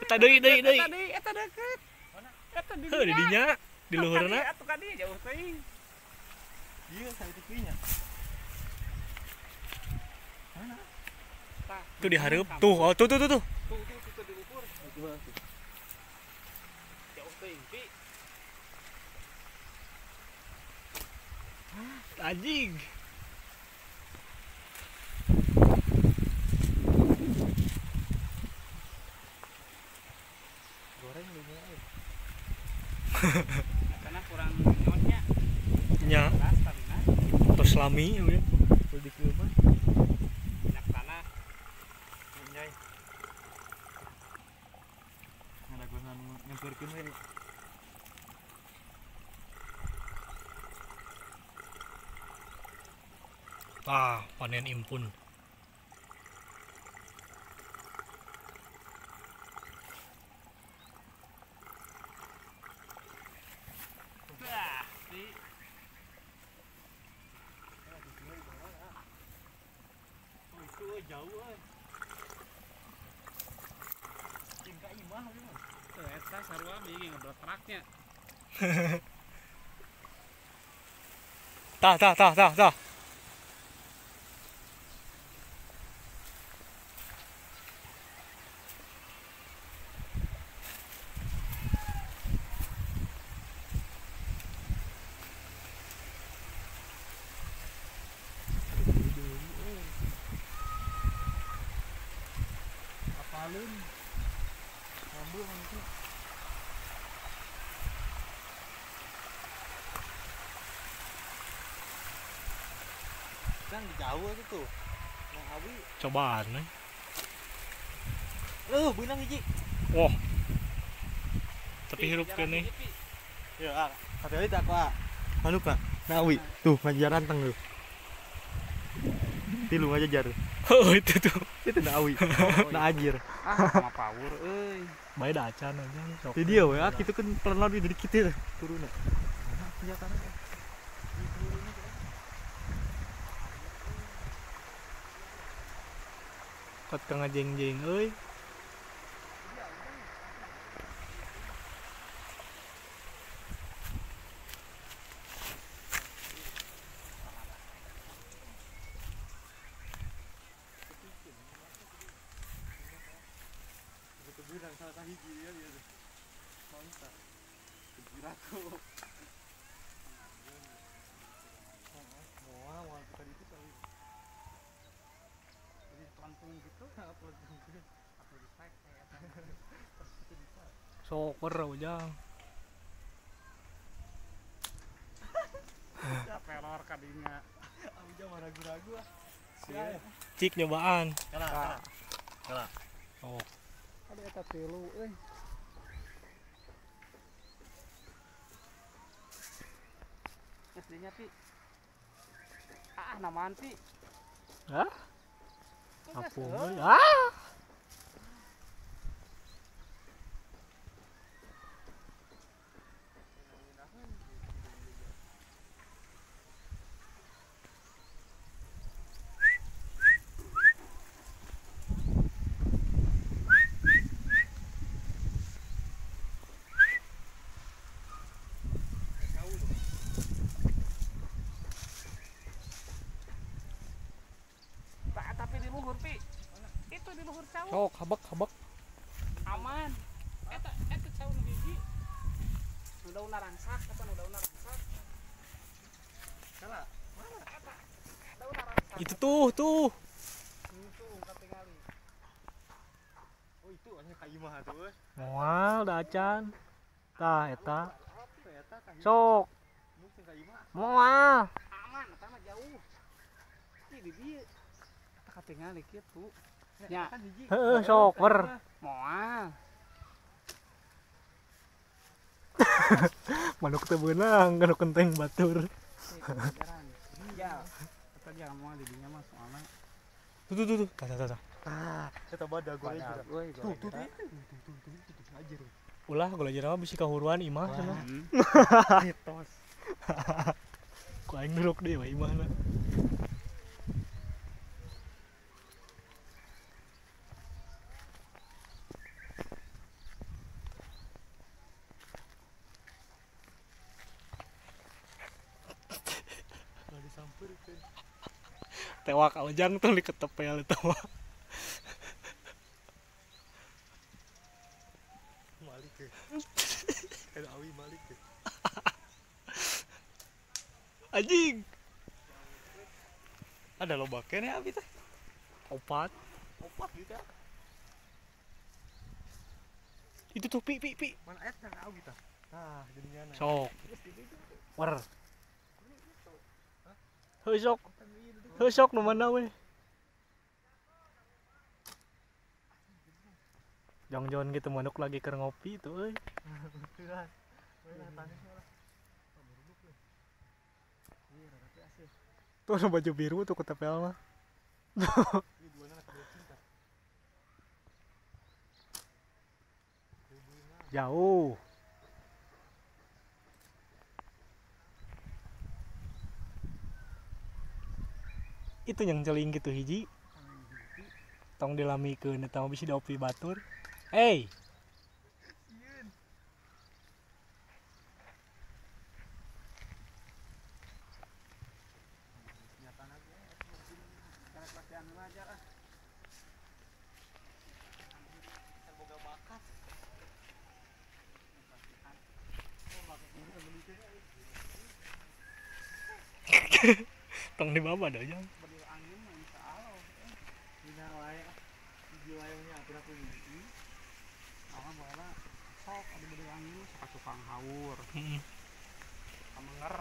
Eta deui. Eta deket. Eta di Heuh di dinya, di luhurna. Atuh ka dieu jauh teuing. Ieu saeutik-nya. Mana? Tuh dihareup. Tuh, oh tuh. Tuh di luhur. Jauh teuing, Pi. Anjing. Goreng lu nya. Karena kurang nyotnya. Nya, Keras talina. tos lami ya. Kudu dikeumah. Minyak tanah. Nyai. Ngadagonan nyemperkeun we. Ah, panen impun. Wah, Pi. Oh, itu jauh euy. Tingka imah we mah. Tuh eta sarua bingung ngebrot traknya. Tah. Apalun. Ngambul mangke. Kan jauh itu tuh. Nang awi. Cobaan we. Beunang hiji. Wah. Tapi hirup kene. Ya, katanya tak apa. Anu kak, nah awi. Tuh, ngajaran teng lu. Tilu aja jar. Oh, itu tuh. Itu na awi. Na anjir. Sama power euy. Bae dacan aja. sok. Di dia we, kitu kan pelan di kitu turunna. Nah, senjatana. Kot ka ngajeng-jeng euy. Itu bilang salah hiji ya dia. Mantap. Kiraku. Mau tadi itu kali. Jadi pelampung gitu. Apa itu? Atau di pack kayak Soker ujang. pelor kadinya. Aku jangan ragu-ragu ah. Cik nyobaan. Kalah. Oh. Ada eta telu euy. SD-nya Pi. Namaan Pi. Hah? Apung euy. Ah. Tapi di luhur Pi. Itu di luhur cau. Sok habak. Aman. Eta cau nu hiji. Nu daunna rangsak, eta nu daunna rangsak. Kalah. Mana eta? Daunna rangsak. Itu tuh. Itu katingali. Oh itu hanya kaimah tuh euy. Moal dacan. Tah eta. Eta kaimah. Sok. Mungkin kaimah. Moal. Aman, eta mah jauh. Ih di dieu. Eta katingali kitu. Nya, Kan hiji. Heeh, soker. moal. Manuk teu beunang, kanu kenteng batur. Ya, eta jangan moal di dinya mah soalna. Tuh. Tah. Eta badag goreng. Euy, Tuh. Anjir. Ulah gula jera mah bisi kahuruan imah cenah. Mitos. Ku aing nuruk deui we imahna. Tewak ojang tuh li ketepel itu mah. Malik ke. Ada awi malik ke. Anjing. Ada loba kene abi teh. Opat. Opat gitu ya. Itu tuh pi. Mana et yang awi tah. Nah, jadinya nah. Sok. War. Heuh sok nu mana we. Jong-jong gitu manuk lagi keur ngopi tuh euy. Betulan. Weh tanya soalnya. Tuh ada baju biru tuh ketepel mah. Ini duana kabeh cinta. Jauh. Itu yang celing gitu hiji. Tong dilamikeun eta mah bisi diopi batur. Hey. Tong di bawah ada jang. Berdil angin mah insya Allah. Dina wae. Di wayangnya aku ini. Awal bawa sok ada berdil angin suka tukang haur. Heeh. Kamenger.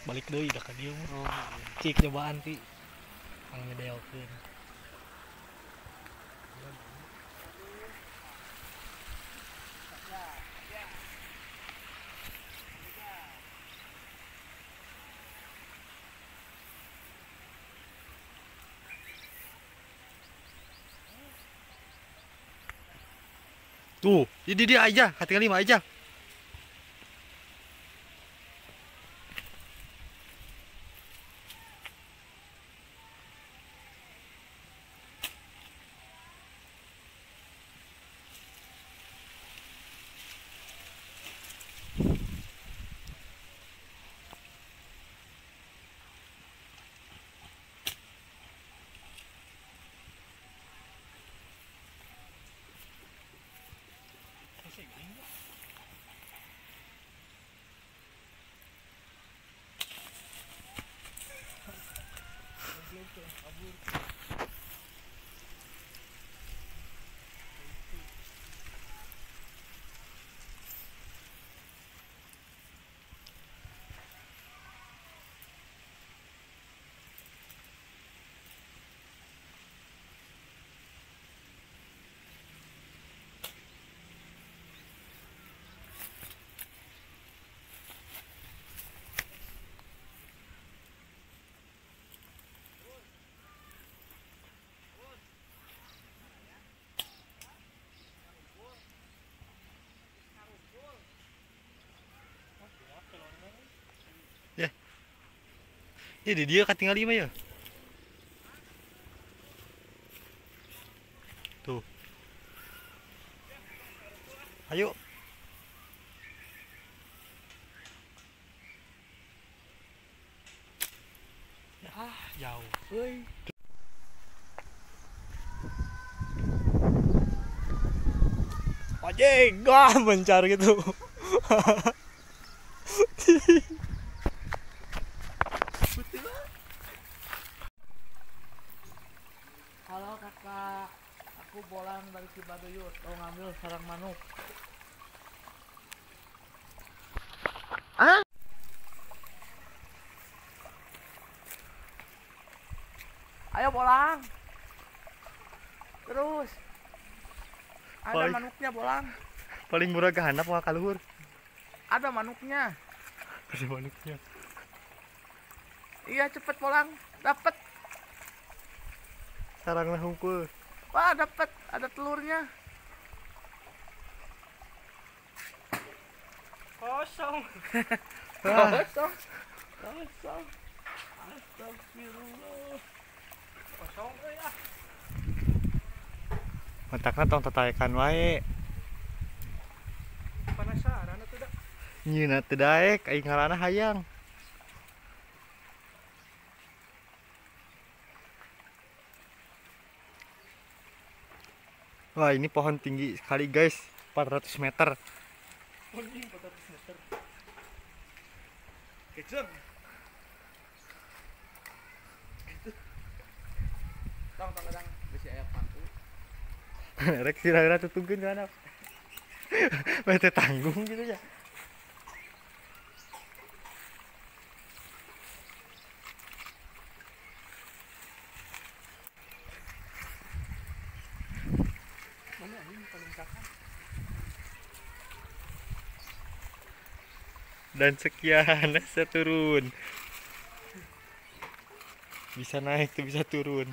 Balik deui da ka dieu mah. Oh. Cik cobaan ti. Ang ngedeokeun. Tuh, jadi dia aja, tinggal 5 aja. Ini dia tinggal 5 ya. Tuh. Ayo. Jauh. Euy. Anjing, wah mencar gitu. Halo kakak, aku Bolang dari Cibaduyut. Mau ngambil sarang manuk. Ayo Bolang. Terus. Ada Baik. manuknya Bolang. Paling murah gahanap wah kaluhur. Ada manuknya. Ada manuknya. Iya cepet Bolang. Dapet. Sarangna hungkul. Wah dapet. Ada telurnya. Kosong. Kosong. Kosong. Astagfirullah. Kosong euy ah. Mantakna tong tataekan wae. Penasaran atuh da. Nyeuna teu daek aing ngaranna hayang. Wah, ini pohon tinggi sekali, guys. 400 meter. Anjing 400 meter. Keceng. Tong kadang bisi aya pantu. Rek sira-sira tutugkeun kana. Bete tanggung gitu ya. Mana ini paling kakak? Dan sekian saya turun. Bisa naik tuh bisa turun.